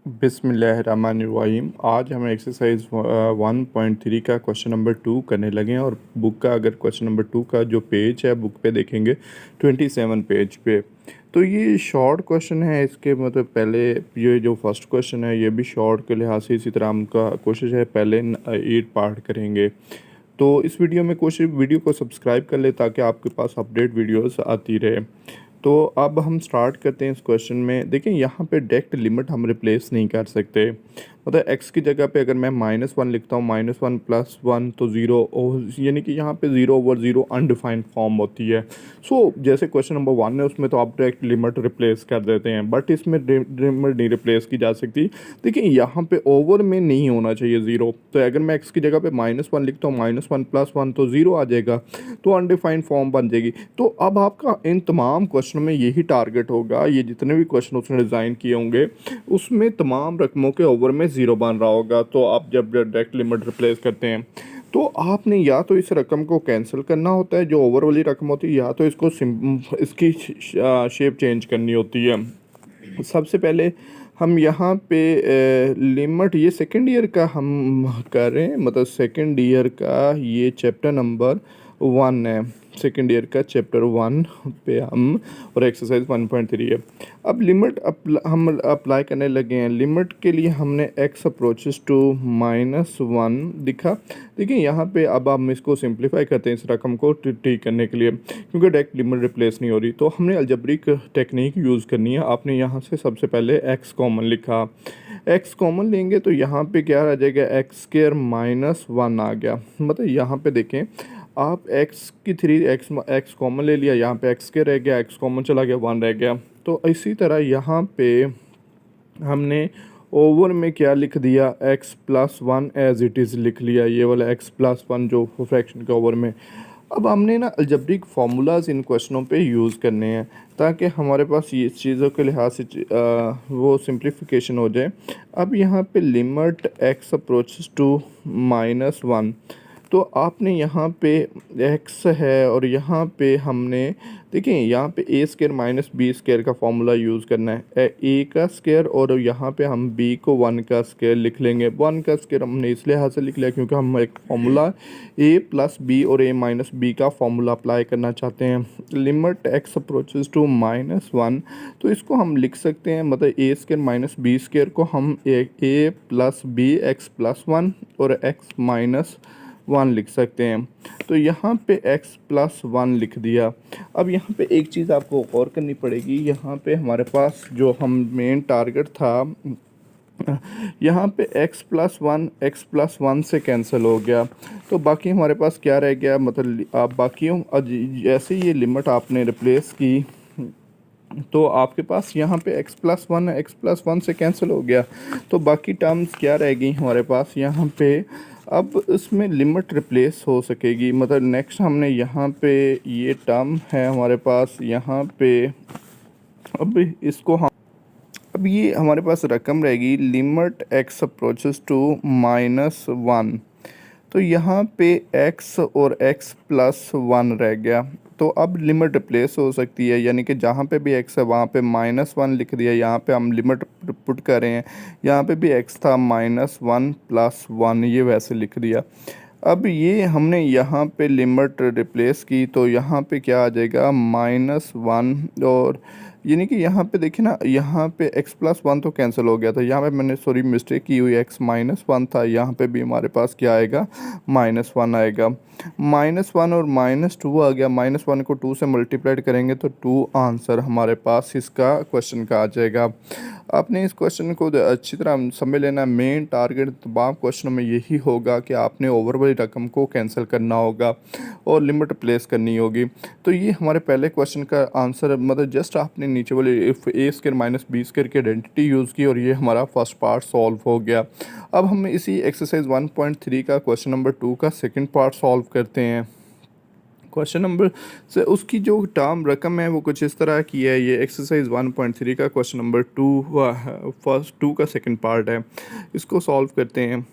बिस्मिल्लाहिर्रहमानिर्रहीम। आज हम एक्सरसाइज 1.3 का क्वेश्चन नंबर 2 करने लगे हैं और बुक का अगर क्वेश्चन नंबर 2 का जो पेज है बुक पे देखेंगे 27 पेज पे। तो ये शॉर्ट क्वेश्चन है, इसके मतलब पहले ये जो फर्स्ट क्वेश्चन है ये भी शॉर्ट के लिहाज से इसी तरह हम का कोशिश है पहले 8 पार्ट करेंगे। तो इस वीडियो में कोशिश वीडियो को सब्सक्राइब कर ले ताकि आपके पास अपडेट वीडियोस आती रहे। तो अब हम स्टार्ट करते हैं इस क्वेश्चन में। देखिए यहाँ पे डायरेक्ट लिमिट हम रिप्लेस नहीं कर सकते, मतलब x की जगह पे अगर मैं -1 लिखता हूँ, -1 + 1 तो 0, यानी कि यहाँ पे 0/0 अनडिफाइंड फॉर्म होती है। जैसे क्वेश्चन नंबर 1 है उसमें तो आप डायरेक्ट लिमिट रिप्लेस कर देते हैं, बट इसमें लिमिट नहीं रिप्लेस की जा सकती। देखिए यहाँ पे ओवर में नहीं होना चाहिए 0, तो अगर मैं x की जगह पे -1 लिखता हूँ, -1 + 1 तो 0 आ जाएगा, तो अनडिफाइंड फॉर्म बन जाएगी। तो अब आपका इन तमाम क्वेश्चन में यही टारगेट होगा, ये जितने भी क्वेश्चन उसने डिज़ाइन किए होंगे उसमें तमाम रकमों के ओवर में 0 बन रहा होगा। तो आप जब डायरेक्ट लिमिट रिप्लेस करते हैं तो आपने या तो इस रकम को कैंसिल करना होता है जो ओवर वाली रकम होती है, या तो इसको इसकी शेप चेंज करनी होती है। सबसे पहले हम यहाँ पे लिमिट, ये सेकेंड ईयर का हम कर रहे हैं, मतलब सेकेंड ईयर का ये चैप्टर नंबर 1 है। सेकेंड ईयर का चैप्टर 1 पे हम, और एक्सरसाइज 1.3 है। अब लिमिट हम अप्लाई करने लगे हैं। लिमिट के लिए हमने x अप्रोचेस टू -1 दिखा। देखिए यहाँ पे अब हम इसको सिंप्लीफाई करते हैं इस रकम को ठीक करने के लिए, क्योंकि डायरेक्ट लिमिट रिप्लेस नहीं हो रही, तो हमने अलजेब्रिक टेक्निक यूज़ करनी है। आपने यहाँ से सबसे पहले x कॉमन लिखा, x कॉमन लेंगे तो यहाँ पे क्या आ जाएगा, x² -1 आ गया। मतलब यहाँ पे देखें आप x की 3x कॉमन ले लिया, यहाँ पे x² रह गया, x कॉमन चला गया, 1 रह गया। तो इसी तरह यहाँ पे हमने ओवर में क्या लिख दिया, x+1 एज इट इज़ लिख लिया, ये वाला x+1 जो फ्रैक्शन के ओवर में। अब हमने ना अलजेब्रिक फार्मूलाज इन क्वेश्चनों पे यूज़ करने हैं ताकि हमारे पास ये चीज़ों के लिहाज से वो सिंप्लीफिकेशन हो जाए। अब यहाँ पे लिमिट x अप्रोचेस टू -1, तो आपने यहाँ पे x है और यहाँ पे हमने देखिए यहाँ पे a² - b² का फॉर्मूला यूज़ करना है, a का स्क्वायर, और यहाँ पे हम b को 1 का स्क्वायर लिख लेंगे। 1 का स्क्वायर हमने इस लिहाज से लिख लिया क्योंकि हम एक फार्मूला a + b और a - b का फॉर्मूला अप्लाई करना चाहते हैं। लिमिट x अप्रोचेस टू -1, तो इसको हम लिख सकते हैं, मतलब a² - b² को हम a + b x+1 और x -1 लिख सकते हैं। तो यहाँ पे x+1 लिख दिया। अब यहाँ पे एक चीज़ आपको गौर करनी पड़ेगी, यहाँ पे हमारे पास जो हम मेन टारगेट था, यहाँ पे x+1 से कैंसिल हो गया, तो बाकी हमारे पास क्या रह गया, मतलब आप बाकियों जैसे ये लिमिट आपने रिप्लेस की तो आपके पास यहाँ पे x+1 से कैंसिल हो गया, तो बाकी टर्म्स क्या रह गई हमारे पास यहाँ पे। अब इसमें लिमिट रिप्लेस हो सकेगी, मतलब नेक्स्ट हमने यहाँ पे ये टर्म है हमारे पास यहाँ पे, अब इसको हम, अब ये हमारे पास रकम रहेगी लिमिट x अप्रोचेस टू -1, तो यहाँ पे x और x+1 रह गया। तो अब लिमिट रिप्लेस हो सकती है, यानी कि जहाँ पे भी x है वहाँ पे -1 लिख दिया, यहाँ पे हम लिमिट पुट कर रहे हैं, यहाँ पे भी x था -1 + 1, ये वैसे लिख दिया। अब ये हमने यहाँ पे लिमिट रिप्लेस की तो यहाँ पे क्या आ जाएगा, -1, और यानी कि यहाँ पे देखिए ना, यहाँ पे x+1 तो कैंसिल हो गया था, यहाँ पे मैंने सॉरी मिस्टेक की हुई, x -1 था, यहाँ पे भी हमारे पास क्या आएगा, -1 आएगा। -1 और -2 आ गया, -1 को 2 से मल्टीप्लाइड करेंगे तो 2 आंसर हमारे पास इसका क्वेश्चन का आ जाएगा। आपने इस क्वेश्चन को अच्छी तरह समझ लेना। मेन टारगेट तमाम क्वेश्चनों में यही होगा कि आपने ओवर वाली रकम को कैंसिल करना होगा और लिमिट प्लेस करनी होगी। तो ये हमारे पहले क्वेश्चन का आंसर, मतलब जस्ट आपने नीचे वाले a² - b² की आइडेंटिटी यूज़ की और ये हमारा फर्स्ट पार्ट सॉल्व हो गया। अब हम इसी एक्सरसाइज 1.3 का क्वेश्चन नंबर 2 का सेकेंड पार्ट सॉल्व करते हैं। क्वेश्चन नंबर से उसकी जो टर्म रकम है वो कुछ इस तरह की है। ये एक्सरसाइज 1.3 का क्वेश्चन नंबर 2 फर्स्ट 2 का सेकंड पार्ट है, इसको सॉल्व करते हैं।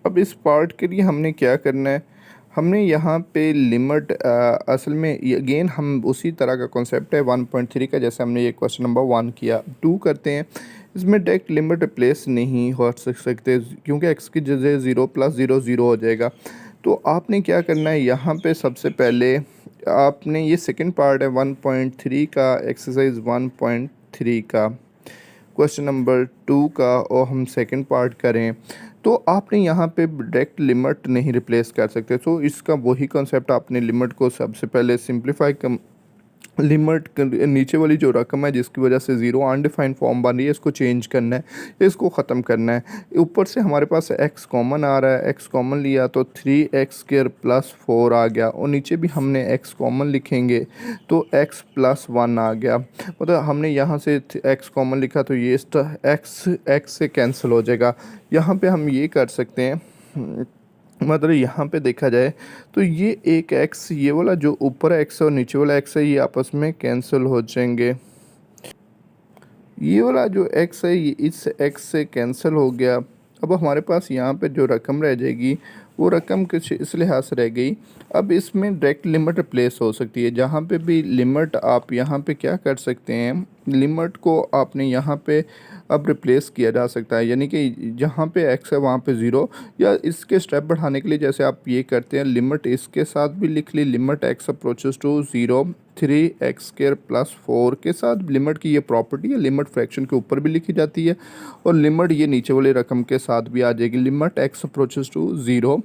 अब इस पार्ट के लिए हमने क्या करना है, हमने यहाँ पे लिमिट असल में अगेन हम उसी तरह का कॉन्सेप्ट है 1.3 का, जैसे हमने ये क्वेश्चन नंबर 1 किया। 2 करते हैं, इसमें डायरेक्ट लिमिट रिप्लेस नहीं हो सकते क्योंकि एक्स की जगह 0 + 0 0 हो जाएगा। तो आपने क्या करना है, यहाँ पे सबसे पहले आपने ये सेकंड पार्ट है 1.3 का, एक्सरसाइज 1.3 का क्वेश्चन नंबर 2 का, और हम सेकंड पार्ट करें तो आपने यहाँ पे डायरेक्ट लिमिट नहीं रिप्लेस कर सकते। तो इसका वही कॉन्सेप्ट, आपने लिमिट को सबसे पहले सिंप्लीफाई लिमिट नीचे वाली जो रकम है जिसकी वजह से ज़ीरो अनडिफाइंड फॉर्म बन रही है, इसको चेंज करना है, इसको ख़त्म करना है। ऊपर से हमारे पास x कॉमन आ रहा है, x कॉमन लिया तो 3x² + 4 आ गया, और नीचे भी हमने x कॉमन लिखेंगे तो x + 1 आ गया। मतलब हमने यहाँ से x कॉमन लिखा तो ये x से कैंसिल हो जाएगा। यहाँ पे हम ये कर सकते हैं, मतलब यहाँ पे देखा जाए तो ये एक x, ये वाला जो ऊपर x है और नीचे वाला x है, ये आपस में कैंसिल हो जाएंगे। ये वाला जो x है ये इस x से कैंसिल हो गया। अब हमारे पास यहाँ पे जो रकम रह जाएगी वो रकम कुछ इस लिहाज से रह गई। अब इसमें डायरेक्ट लिमिट रिप्लेस हो सकती है। जहाँ पे भी लिमिट आप यहाँ पे क्या कर सकते हैं, लिमिट को आपने यहाँ पे अब रिप्लेस किया जा सकता है, यानी कि जहाँ पे x है वहाँ पे 0, या इसके स्टेप बढ़ाने के लिए जैसे आप ये करते हैं, लिमिट इसके साथ भी लिख ली, limit x approaches to 0 3x² + 4 के साथ। लिमिट की ये प्रॉपर्टी है, लिमिट फ्रैक्शन के ऊपर भी लिखी जाती है, और लिमिट ये नीचे वाली रकम के साथ भी आ जाएगी। लिमिट x अप्रोचेस टू 0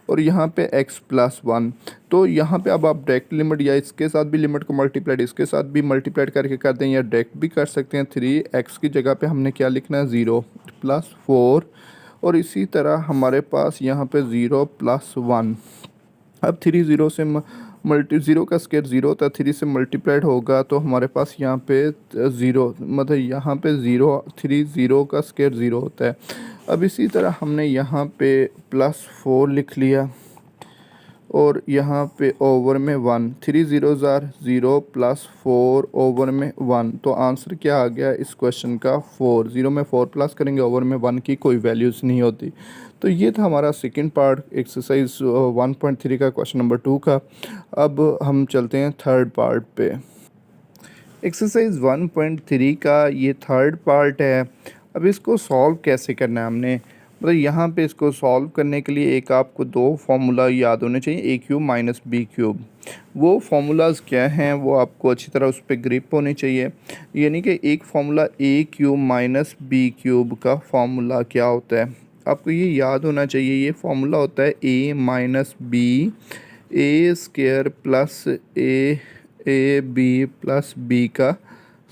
और यहाँ पे x + 1। तो यहाँ पे अब आप डायरेक्ट लिमिट या इसके साथ भी लिमिट को मल्टीप्लाइड इसके साथ भी मल्टीप्लाइड करके कर दें, या डायरेक्ट भी कर सकते हैं। 3x की जगह पे हमने क्या लिखना है, 0 + 4, और इसी तरह हमारे पास यहाँ पे 0 + 1। अब 3 0 से ज़ीरो का स्क्वायर 0 होता है, 3 से मल्टीप्लाइड होगा तो हमारे पास यहाँ पे 0, मतलब यहाँ पे 0 3 0 का स्क्वायर 0 होता है। अब इसी तरह हमने यहाँ पे +4 लिख लिया, और यहाँ पे ओवर में 1, 3 0s are 0 + 4 ओवर में 1। तो आंसर क्या आ गया इस क्वेश्चन का, 4। 0 में 4 प्लस करेंगे, ओवर में 1 की कोई वैल्यूज़ नहीं होती। तो ये था हमारा सेकंड पार्ट एक्सरसाइज 1.3 का क्वेश्चन नंबर 2 का। अब हम चलते हैं थर्ड पार्ट पे। एक्सरसाइज 1.3 का ये थर्ड पार्ट है। अब इसको सॉल्व कैसे करना है हमने, मतलब यहाँ पे इसको सॉल्व करने के लिए एक आपको दो फार्मूला याद होने चाहिए, a³ - b³। वो फार्मूलाज क्या हैं वो आपको अच्छी तरह उस पर ग्रिप होनी चाहिए। यानी कि एक फार्मूला a³ - b³ का फार्मूला क्या होता है आपको ये याद होना चाहिए। ये फार्मूला होता है a - b a² + ab + b का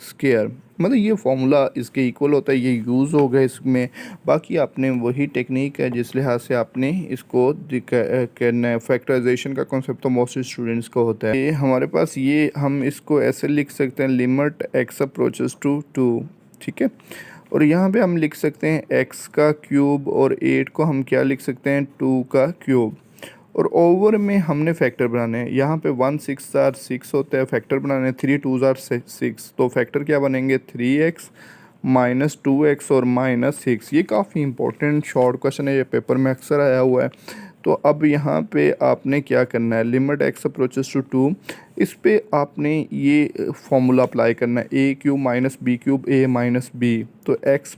स्क्वायर, मतलब ये फार्मूला इसके इक्वल होता है। ये यूज़ हो गया इसमें। बाकी आपने वही टेक्निक है जिस लिहाज से आपने इसको करना है। फैक्टराइजेशन का कॉन्सेप्ट तो मोस्ट स्टूडेंट्स को होता है। ये हमारे पास ये हम इसको ऐसे लिख सकते हैं, लिमिट x अप्रोचेस टू 2, ठीक है। और यहाँ पे हम लिख सकते हैं x का क्यूब, और 8 को हम क्या लिख सकते हैं, 2 का क्यूब। और ओवर में हमने फैक्टर बनाने हैं। यहाँ पे 1 6 आर 6 होता है, फैक्टर बनाने 3 2 आर 6, तो फैक्टर क्या बनेंगे, 3x - 2x और -6। ये काफ़ी इंपॉर्टेंट शॉर्ट क्वेश्चन है, ये पेपर में अक्सर आया हुआ है। तो अब यहाँ पे आपने क्या करना है, लिमिट x अप्रोचेस टू 2, इस पे आपने ये फॉर्मूला अप्लाई करना है, a³ - b³ a - b, तो x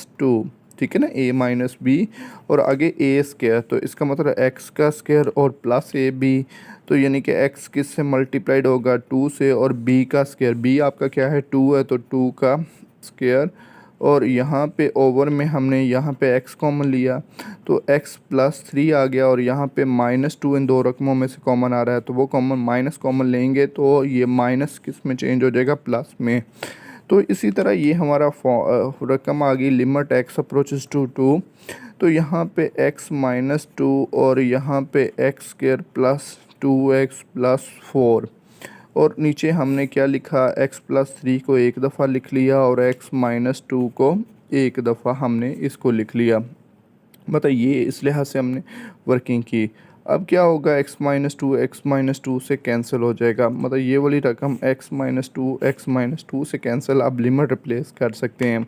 - 2, ठीक है ना, a - b, और आगे a², तो इसका मतलब x का स्क्वायर और प्लस ab, तो यानी कि x किस से मल्टीप्लाइड होगा, 2 से, और b का स्क्वायर, b आपका क्या है, 2 है, तो 2 का स्क्वायर। और यहाँ पे ओवर में हमने यहाँ पे x कॉमन लिया तो x + 3 आ गया, और यहाँ पे -2 इन दो रकमों में से कॉमन आ रहा है, तो वो माइनस कॉमन लेंगे तो ये माइनस किस में चेंज हो जाएगा, प्लस में। तो इसी तरह ये हमारा रकम आ गई, लिमिट x अप्रोचेस टू 2, तो यहाँ पे x - 2 और यहाँ पे x² + 2x + 4, और नीचे हमने क्या लिखा, x + 3 को एक दफ़ा लिख लिया, और x - 2 को एक दफ़ा हमने इसको लिख लिया। मतलब ये इस लिहाज से हमने वर्किंग की। अब क्या होगा, x - 2 से कैंसिल हो जाएगा, मतलब ये वाली रकम x - 2 से कैंसिल, अब लिमिट रिप्लेस कर सकते हैं।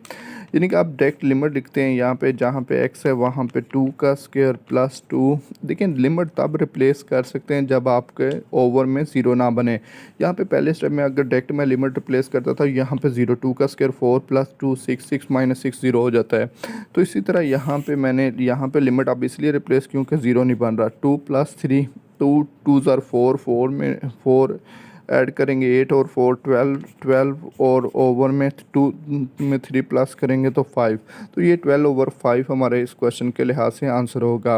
यानी कि आप डायरेक्ट लिमिट लिखते हैं यहाँ पे, जहाँ पे x है वहाँ पे 2 का स्क्वायर प्लस 2। देखिए लिमिट तब रिप्लेस कर सकते हैं जब आपके ओवर में ज़ीरो ना बने। यहाँ पे पहले स्टेप में अगर डायरेक्ट मैं लिमिट रिप्लेस करता था, यहाँ पे 0 2 का स्क्वायर 4 प्लस 2 6 6 माइनस 6 0 हो जाता है। तो इसी तरह यहाँ पे मैंने यहाँ पे लिमिट अब इसलिए रिप्लेस क्योंकि ज़ीरो नहीं बन रहा। 2 प्लस 3 2 2 ज़ार 4 4 में 4 ऐड करेंगे 8 और 4 12 12 और ओवर में 2 में 3 प्लस करेंगे तो 5। तो ये 12/5 हमारे इस क्वेश्चन के लिहाज से आंसर होगा।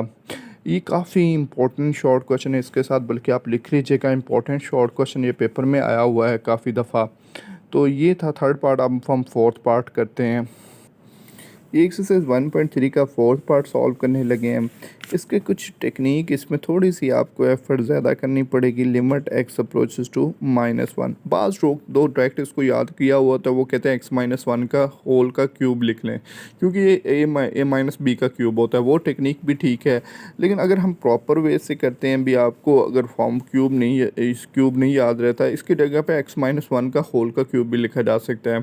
ये काफ़ी इंपॉर्टेंट शॉर्ट क्वेश्चन है इसके साथ, बल्कि आप लिख लीजिएगा, इंपॉर्टेंट शॉर्ट क्वेश्चन ये पेपर में आया हुआ है काफ़ी दफ़ा। तो ये था थर्ड पार्ट। अब हम फोर्थ पार्ट करते हैं। ये एक्सरसाइज 1.3 का फोर्थ पार्ट सॉल्व करने लगे हैं। इसके कुछ टेक्निक, इसमें थोड़ी सी आपको एफर्ट ज़्यादा करनी पड़ेगी। Limit x approaches to -1। बाज़ लोग दो डायरेक्ट इसको याद किया हुआ तो वो कहते हैं x-1 का होल का क्यूब लिख लें, क्योंकि ये a माइनस बी का क्यूब होता है। वो टेक्निक भी ठीक है, लेकिन अगर हम प्रॉपर वे से करते हैं भी, आपको अगर फॉर्म क्यूब नहीं याद रहता, इसकी जगह पे x-1 का होल का क्यूब भी लिखा जा सकता है।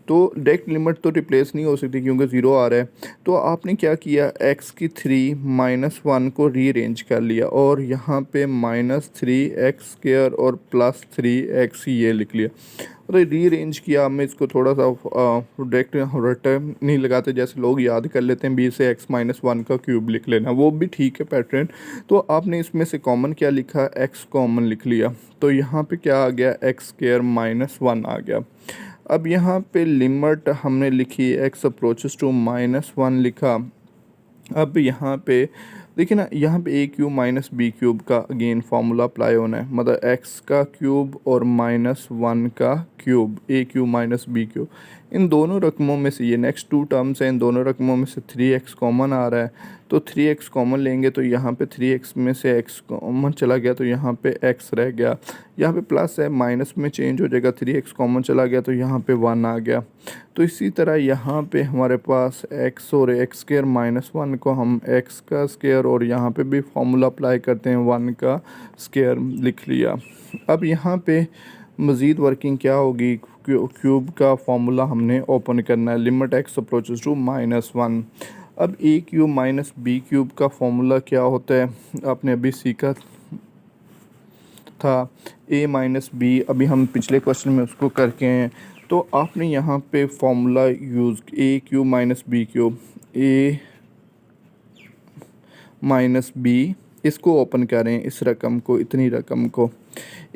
तो डायरेक्ट लिमिट तो रिप्लेस नहीं हो सकती क्योंकि ज़ीरो आ रहा है। तो आपने क्या किया, x की 3-1 को रीअरेंज कर लिया और यहाँ पे -3x² और +3x ये लिख लिया। तो रीअरेंज किया। मैं इसको थोड़ा सा डायरेक्ट रिटर्न नहीं लगाते, जैसे लोग याद कर लेते हैं b से x-1 का क्यूब लिख लेना, वो भी ठीक है पैटर्न। तो आपने इसमें से कॉमन क्या लिखा, x कॉमन लिख लिया। तो यहाँ पे क्या आ गया, x² -1 आ गया। अब यहाँ पे लिमिट हमने लिखी x अप्रोचेस टू -1 लिखा। अब यहाँ पे देखिए ना, यहाँ पे a cube minus B cube का अगेन फार्मूला अप्लाई होना है, मतलब x का क्यूब और -1 का cube, a cube minus B cube. इन दोनों रकमों में से ये नेक्स्ट टू टर्म्स हैं, इन दोनों रकमों में से 3x कॉमन आ रहा है। तो 3x कॉमन लेंगे तो यहाँ पे 3x में से x कॉमन चला गया तो यहाँ पे x रह गया। यहाँ पे प्लस है, माइनस में चेंज हो जाएगा, 3x कॉमन चला गया तो यहाँ पे 1 आ गया। तो इसी तरह यहाँ पे हमारे पास x और x² -1 को हम x का स्क्वायर और यहाँ पे भी फार्मूला अप्लाई करते हैं, 1 का स्क्वायर लिख लिया। अब यहाँ पे मज़ीद वर्किंग क्या होगी, क्यूब का फार्मूला हमने ओपन करना है। Limit x approaches to -1। अब a cube minus B cube का फार्मूला क्या होता है, आपने अभी सीखा था, a माइनस बी। अभी हम पिछले क्वेश्चन में उसको करके हैं। तो आपने यहाँ पे formula use, a cube minus B cube, a minus B, इसको ओपन करें, इस रकम को, इतनी रकम को,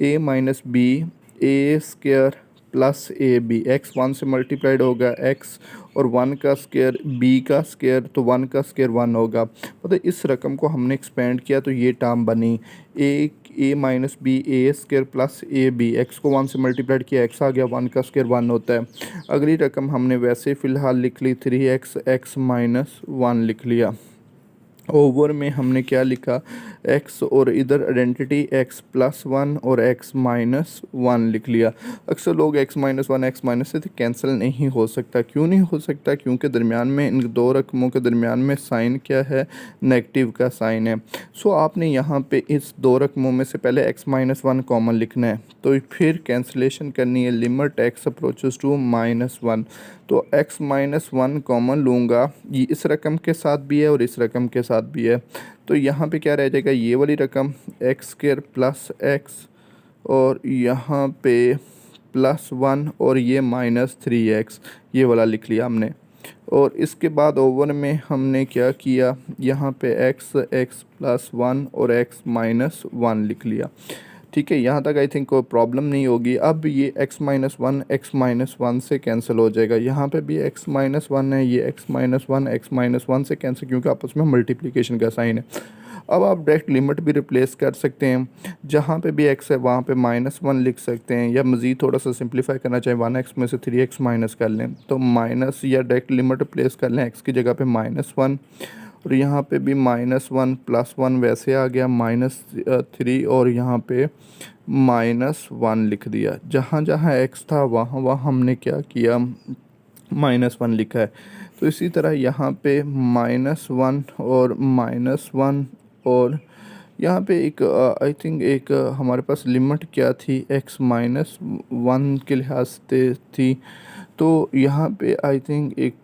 a minus B A square plus A B. X 1 से मल्टीप्लाइड होगा, x और 1 का स्क्वायर b का स्क्वायर, तो 1 का स्क्वायर 1 होगा। मतलब इस रकम को हमने एक्सपेंड किया तो ये टर्म बनी a minus B A square plus A B. X को 1 से मल्टीप्लाइड किया, x आ गया, 1 का स्क्वायर 1 होता है। अगली रकम हमने वैसे फ़िलहाल लिख ली, 3x x-1 लिख लिया। ओवर में हमने क्या लिखा, x और इधर आइडेंटिटी x+1 और x-1 लिख लिया। अक्सर लोग x-1 x- से कैंसिल नहीं हो सकता। क्यों नहीं हो सकता, क्योंकि दरमियान में, इन दो रकमों के दरमियान में साइन क्या है, नेगेटिव का साइन है। सो आपने यहाँ पे इस दो रकमों में से पहले x-1 कॉमन लिखना है, तो फिर कैंसिलेशन करनी है। लिमिट x अप्रोचेस टू -1, तो x-1 कॉमन लूँगा, ये इस रकम के साथ भी है और इस रकम के साथ भी है। तो यहाँ पे क्या रह जाएगा, ये वाली रकम x² प्लस x और यहाँ पे +1 और ये -3x, ये वाला लिख लिया हमने। और इसके बाद ओवर में हमने क्या किया, यहाँ पे x+1 और x-1 लिख लिया। ठीक है, यहाँ तक आई थिंक कोई प्रॉब्लम नहीं होगी। अब ये x-1 x-1 से कैंसिल हो जाएगा। यहाँ पे भी x-1 है, ये x-1 x-1 से कैंसिल, क्योंकि आपस में मल्टीप्लिकेशन का साइन है। अब आप डायरेक्ट लिमिट भी रिप्लेस कर सकते हैं, जहाँ पे भी x है वहाँ पे -1 लिख सकते हैं, या मज़ीद थोड़ा सा सिंप्लीफाई करना चाहें, 1x में से 3x माइनस कर लें तो माइनस, या डायरेक्ट लिमिट रिप्लेस कर लें, x की जगह पे -1 और यहाँ पे भी -1 +1 वैसे आ गया, -3 और यहाँ पे -1 लिख दिया। जहाँ जहाँ x था वहाँ वहाँ हमने क्या किया, -1 लिखा है। तो इसी तरह यहाँ पे -1 और -1 और यहाँ पे एक आई थिंक एक हमारे पास लिमिट क्या थी, x-1 के लिहाज से थी, तो यहाँ पे आई थिंक एक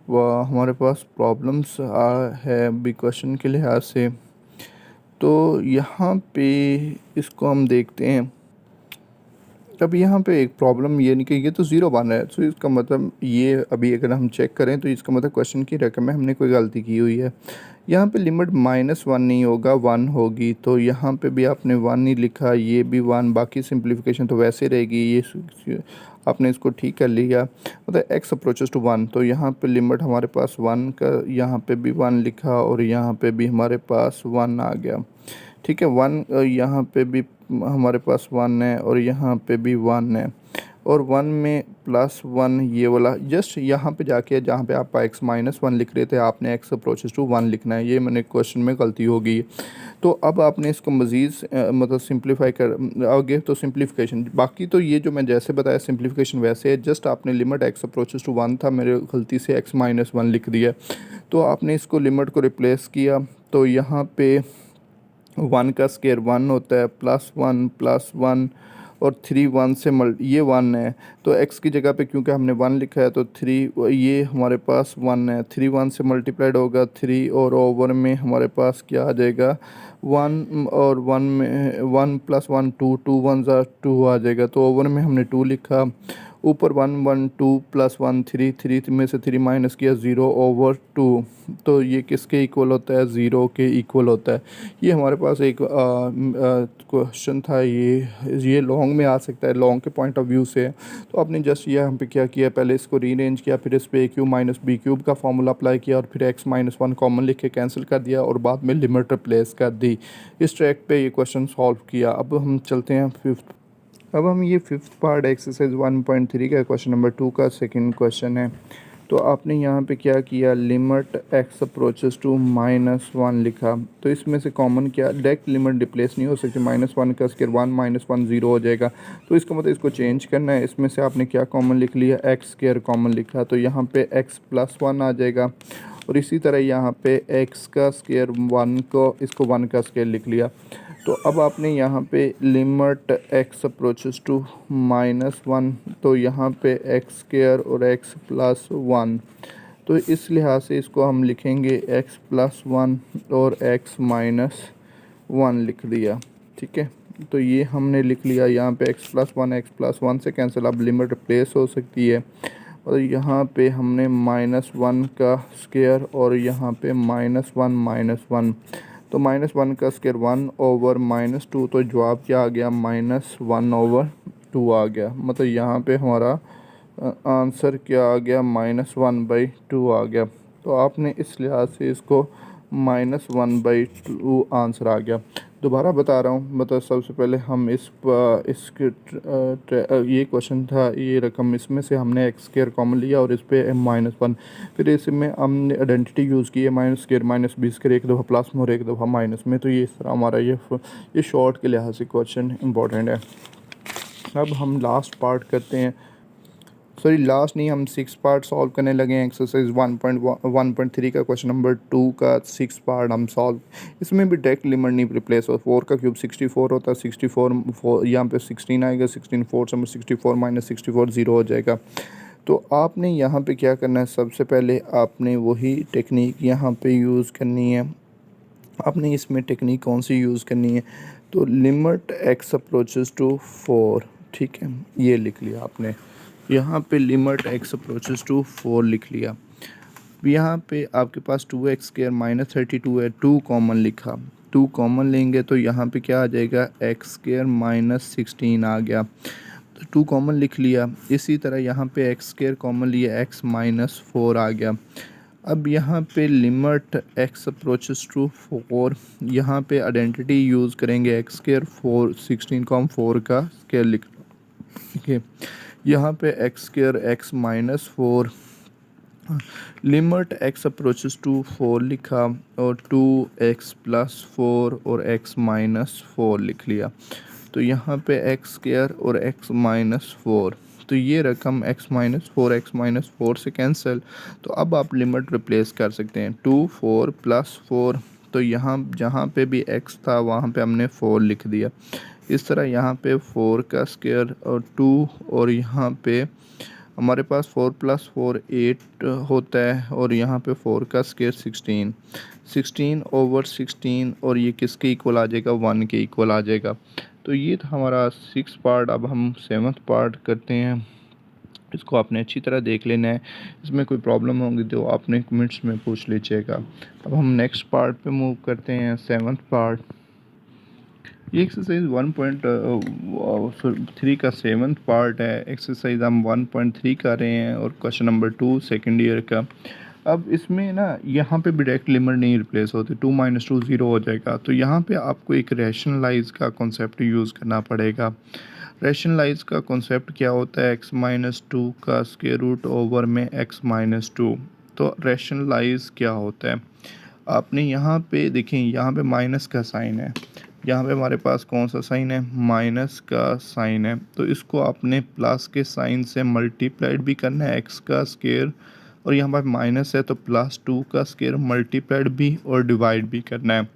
हमारे पास प्रॉब्लम्स है भी क्वेश्चन के लिहाज से। तो यहाँ पे इसको हम देखते हैं। अब यहाँ पे एक प्रॉब्लम ये नहीं कि ये तो ज़ीरो बन रहा है, तो इसका मतलब ये अभी अगर हम चेक करें तो इसका मतलब क्वेश्चन की रकम में हमने कोई गलती की हुई है। यहाँ पे लिमिट -1 नहीं होगा, 1 होगी। तो यहाँ पे भी आपने 1 नहीं लिखा, ये भी 1, बाकी सिंप्लीफिकेशन तो वैसे रहेगी। ये आपने इसको ठीक कर लिया, मतलब x अप्रोचेस टू 1। तो यहाँ पे लिमिट हमारे पास 1 का, यहाँ पे भी 1 लिखा और यहाँ पे भी हमारे पास 1 आ गया। ठीक है, 1 यहाँ पे भी हमारे पास 1 है और यहाँ पे भी 1 है, और 1 में +1 ये वाला जस्ट यहाँ पे जाके जहाँ पे आप x-1 लिख रहे थे आपने x अप्रोचेस टू 1 लिखना है। ये मैंने क्वेश्चन में गलती हो गई। तो अब आपने इसको मज़ीद मतलब सिंप्लीफाई कर आगे, तो सिंप्लीफिकेशन बाकी तो ये जो मैं जैसे बताया सिंप्लीफिकेशन वैसे है। जस्ट आपने लिमिट x अप्रोचेस टू 1 था, मेरे गलती से x-1 लिख दिया। तो आपने इसको लिमिट को रिप्लेस किया, तो यहाँ पे 1 का स्क्वायर 1 होता है, +1 और 3 1 से ये 1 है। तो x की जगह पे क्योंकि हमने 1 लिखा है तो 3 ये हमारे पास 1 है, 3 1 से मल्टीप्लाइड होगा 3, और ओवर में हमारे पास क्या आ जाएगा 1, और 1 में 1 + 1 2, 2 1 2 आ जाएगा। तो ओवर में हमने 2 लिखा, ऊपर 1 1 2 + 1 3, 3 में से 3 माइनस किया 0/2। तो ये किसके इक्वल होता है, 0 के इक्वल होता है। ये हमारे पास एक क्वेश्चन था, ये लॉन्ग में आ सकता है, लॉन्ग के पॉइंट ऑफ व्यू से। तो आपने जस्ट ये हम पे क्या किया, पहले इसको रीअरेंज किया, फिर इस पे a³ - b³ का फार्मूला अप्लाई किया, और फिर x-1 कॉमन लिख के कैंसिल कर दिया, और बाद में लिमिट रिप्लेस कर दी। इस ट्रैक पे ये क्वेश्चन सॉल्व किया। अब हम चलते हैं फिफ्थ। अब हम ये फिफ्थ पार्ट एक्सरसाइज 1.3 का क्वेश्चन नंबर 2 का सेकंड क्वेश्चन है। तो आपने यहाँ पे क्या किया, लिमिट x अप्रोचेस टू -1 लिखा। तो इसमें से कॉमन क्या, डायरेक्ट लिमिट रिप्लेस नहीं हो सकती, -1 का स्क्वायर 1 - 1 0 हो जाएगा। तो इसका मतलब इसको चेंज करना है। इसमें से आपने क्या कॉमन लिख लिया, x² कॉमन लिखा, तो यहाँ पे x + 1 आ जाएगा। और इसी तरह यहाँ पे x का स्क्वायर 1 को, इसको 1 का स्क्वायर लिख लिया। तो अब आपने यहाँ पे लिमिट x अप्रोचेस टू -1, तो यहाँ पे x² और x + 1। तो इस लिहाज से इसको हम लिखेंगे x + 1 और x - 1 लिख दिया। ठीक है, तो ये हमने लिख लिया। यहाँ पे x + 1 से कैंसिल, अब लिमिट रिप्लेस हो सकती है। और यहाँ पे हमने -1 का स्क्वायर, और यहाँ पे -1 तो -1 का स्क्वायर 1/-2। तो जवाब क्या आ गया, -1/2 आ गया। मतलब यहाँ पे हमारा आंसर क्या आ गया, -1/2 आ गया। तो आपने इस लिहाज से इसको -1/2 आंसर आ गया। दोबारा बता रहा हूँ, मतलब सबसे पहले हम इसके ये क्वेश्चन था, ये रकम, इसमें से हमने x² कॉमन लिया और इस पे -1, फिर इसमें हमने आइडेंटिटी यूज़ की है, -² - b², एक दफ़ा प्लस में और एक दफ़ा माइनस में। तो ये इस तरह हमारा ये शॉर्ट के लिहाज से क्वेश्चन इंपॉर्टेंट है। अब हम लास्ट पार्ट करते हैं, सॉरी लास्ट नहीं, हम 6 पार्ट सॉल्व करने लगे हैं। एक्सरसाइज 1.3 का क्वेश्चन नंबर 2 का 6 पार्ट हम सॉल्व। इसमें भी डायरेक्ट लिमिट नहीं रिप्लेस हो। 4 का क्यूब 64 होता है, 64 यहाँ पे 16 आएगा, 16 4 से 64 - 64 0 हो जाएगा। तो आपने यहाँ पे क्या करना है, सबसे पहले आपने वही टेक्निक यहाँ पे यूज़ करनी है। आपने इसमें टेक्निक कौन सी यूज़ करनी है, तो लिमिट x अप्रोचेस टू 4। ठीक है, ये लिख लिया आपने। यहाँ पे लिमिट x अप्रोचेस टू 4 लिख लिया। यहाँ पे आपके पास 2x² - 32 है, 2 कॉमन लिखा, 2 कॉमन लेंगे तो यहाँ पे क्या आ जाएगा, x² - 16 आ गया। तो 2 कॉमन लिख लिया। इसी तरह यहाँ पे x² कॉमन लिया, x - 4 आ गया। अब यहाँ पे लिमिट x अप्रोचेस टू 4, यहाँ पे आइडेंटिटी यूज़ करेंगे, x² 4 16 को हम 4 का स्क्वायर लिख, ठीक है। यहाँ पे x² x - 4, limit x approaches to 4 लिखा, और 2x + 4 और x - 4 लिख लिया। तो यहाँ पे x² और x - 4, तो ये रकम x - 4 x - 4 से कैंसिल। तो अब आप लिमिट रिप्लेस कर सकते हैं, 2 4 + 4। तो यहाँ जहाँ पे भी x था वहाँ पे हमने 4 लिख दिया। इस तरह यहाँ पे 4 का स्क्वायर और 2, और यहाँ पे हमारे पास 4 + 4 8 होता है, और यहाँ पे 4 का स्क्वायर 16, 16/16, और ये किसके इक्वल आ जाएगा, 1 के इक्वल आ जाएगा। तो ये था हमारा 6 पार्ट। अब हम 7th पार्ट करते हैं। इसको आपने अच्छी तरह देख लेना है। इसमें कोई प्रॉब्लम होंगी तो आपने कमेंट्स में पूछ लीजिएगा। अब हम नेक्स्ट पार्ट पे मूव करते हैं, 7th पार्ट। ये एक्सरसाइज 1.3 का 7th पार्ट है। एक्सरसाइज हम 1.3 कर रहे हैं, और क्वेश्चन नंबर 2 सेकेंड ईयर का। अब इसमें ना यहाँ पे भी डायरेक्ट लिमिट नहीं रिप्लेस होती, 2 - 2 0 हो जाएगा। तो यहाँ पे आपको एक रैशनलाइज का कॉन्सेप्ट यूज़ करना पड़ेगा। रैशनलाइज का कॉन्सेप्ट क्या होता है, x-2 का स्क्वायर रूट ओवर में x-2। तो रैशनलाइज क्या होता है, आपने यहाँ पे देखें, यहाँ पे माइनस का साइन है, यहाँ पे हमारे पास कौन सा साइन है, माइनस का साइन है। तो इसको आपने प्लस के साइन से मल्टीप्लाइड भी करना है, x का स्क्वायर, और यहाँ पर माइनस है तो +2 का स्क्वायर मल्टीप्लाइड भी और डिवाइड भी करना है।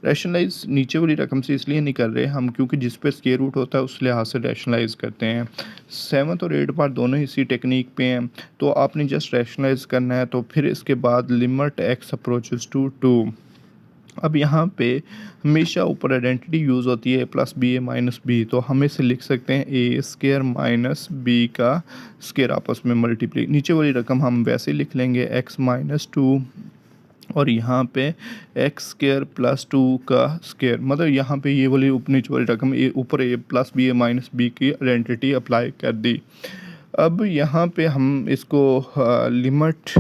रैशनलाइज नीचे वाली रकम से इसलिए नहीं कर रहे हम, क्योंकि जिस पे स्क्वायर रूट होता है उस लिहाज से रैशनलाइज करते हैं। 7th और 8th पार्ट दोनों इसी टेक्निक पे हैं। तो आपने जस्ट रैशनलाइज करना है। तो फिर इसके बाद लिमिट x अप्रोचेस टू 2। अब यहाँ पे हमेशा ऊपर आइडेंटिटी यूज़ होती है +ba - b। तो हम इसे लिख सकते हैं a² - b का स्क्वायर आपस में मल्टीप्लाई। नीचे वाली रकम हम वैसे लिख लेंगे x-2, और यहाँ पे x² + 2 का स्क्वायर। मतलब यहाँ पे ये वाली नीचे वाली रकम ऊपर a + ba - b की आइडेंटिटी अप्लाई कर दी। अब यहाँ पे हम इसको लिमिट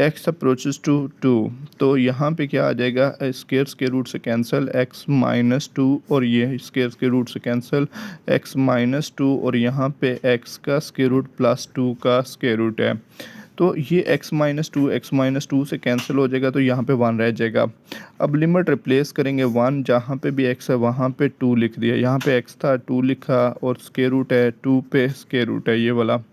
x अप्रोचेस टू 2। तो यहाँ पे क्या आ जाएगा, स्क्वायर के रूट से कैंसिल x-2, और ये स्क्वायर के रूट से कैंसिल x-2, और यहाँ पे x का स्क्वायर रूट +2 का स्क्वायर रूट है। तो ये x-2 से कैंसिल हो जाएगा, तो यहाँ पे 1 रह जाएगा। अब लिमिट रिप्लेस करेंगे 1, जहाँ पे भी x है वहाँ पे 2 लिख दिया। यहाँ पे x था 2 लिखा, और स्क्वायर रूट है 2 पे स्क्वायर रूट है ये वाला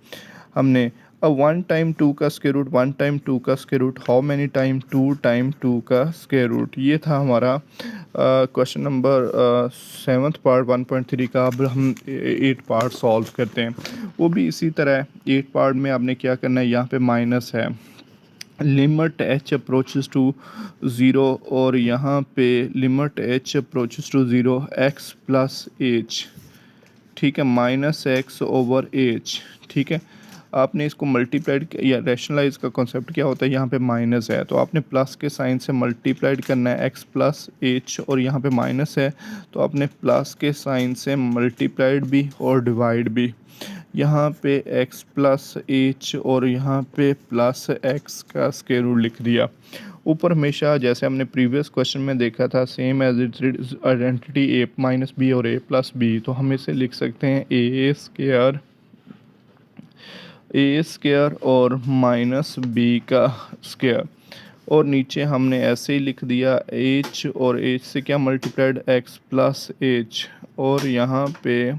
हमने। अब 1 टाइम 2 का स्क्वायर रूट, 1 टाइम 2 का square root, how many time, 2 time 2 का स्क्वायर रूट। ये था हमारा क्वेश्चन नंबर 7th पार्ट 1.3 का। अब हम 8 पार्ट सॉल्व करते हैं, वो भी इसी तरह। 8 पार्ट में आपने क्या करना है, यहाँ पे माइनस है, लिमिट h अप्रोचेस टू 0, और यहाँ पे limit h approaches to 0 x + h, ठीक है, -x/h, ठीक है। आपने इसको मल्टीप्लाइड या रैशनलाइज का कॉन्सेप्ट क्या होता है, यहाँ पे माइनस है तो आपने प्लस के साइन से मल्टीप्लाइड करना है x + h, और यहाँ पे माइनस है तो आपने प्लस के साइन से मल्टीप्लाइड भी और डिवाइड भी। यहाँ पे x + h और यहाँ पे +x का स्क्वायर रूट लिख दिया। ऊपर हमेशा जैसे हमने प्रीवियस क्वेश्चन में देखा था, same as it's identity a - b और a + b। तो हम इसे लिख सकते हैं a² और -b का स्क्वायर, और नीचे हमने ऐसे ही लिख दिया h, और h से क्या मल्टीप्लाइड x + h, और यहाँ पे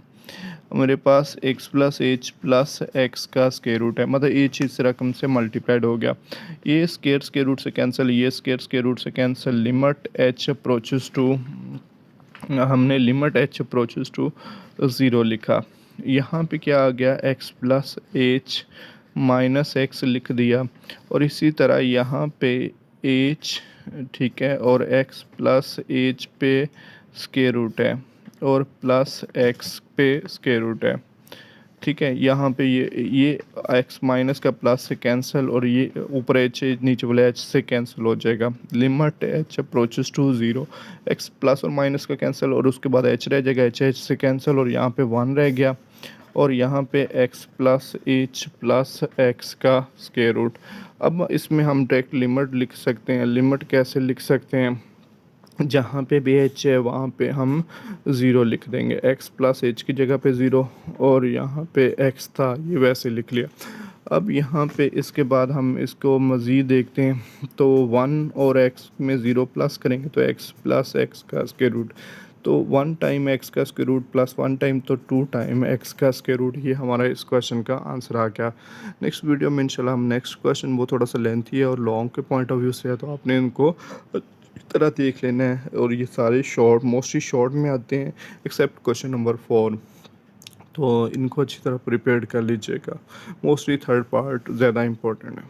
मेरे पास x + h + x का स्क्वायर रूट है, मतलब h इस रकम से मल्टीप्लाइड हो गया। ये स्क्वायर रूट से कैंसिल, ये स्क्वायर रूट से cancel. Limit h approaches to, हमने लिमिट h अप्रोचेस टू 0 लिखा। यहाँ पे क्या आ गया, x + h -x लिख दिया, और इसी तरह यहाँ पे h, ठीक है, और x + h पे स्क्वायर रूट है, और +x पे स्क्वायर रूट है, ठीक है। यहाँ पे ये x माइनस का प्लस से कैंसिल, और ये ऊपर h नीचे वाले h से कैंसिल हो जाएगा। Limit h approaches to 0, x plus और माइनस का कैंसिल, और उसके बाद h रह जाएगा, h से कैंसिल, और यहाँ पे 1 रह गया, और यहाँ पे x + h + x का स्क्वायर रूट। अब इसमें हम डायरेक्ट लिमिट लिख सकते हैं। लिमिट कैसे लिख सकते हैं, जहाँ पे भी h है वहाँ पे हम 0 लिख देंगे, x + h की जगह पे 0, और यहाँ पे x था ये वैसे लिख लिया। अब यहाँ पे इसके बाद हम इसको मज़ीद देखते हैं, तो 1 और x में 0 प्लस करेंगे तो x + x का स्क्वायर रूट, तो 1 टाइम x का स्क्वायर रूट प्लस 1 टाइम तो 2 टाइम x का स्क्वायर रूट। ये हमारा इस क्वेश्चन का आंसर आ गया। नेक्स्ट वीडियो में इंशाल्लाह हम नेक्स्ट क्वेश्चन, वो थोड़ा सा लेंथी है और लॉन्ग के पॉइंट ऑफ व्यू से है, तो आपने इनको तरह देख लेना है, और ये सारे शॉर्ट, मोस्टली शॉर्ट में आते हैं एक्सेप्ट क्वेश्चन नंबर 4। तो इनको अच्छी तरह प्रिपेयर कर लीजिएगा। मोस्टली थर्ड पार्ट ज़्यादा इम्पोर्टेंट है।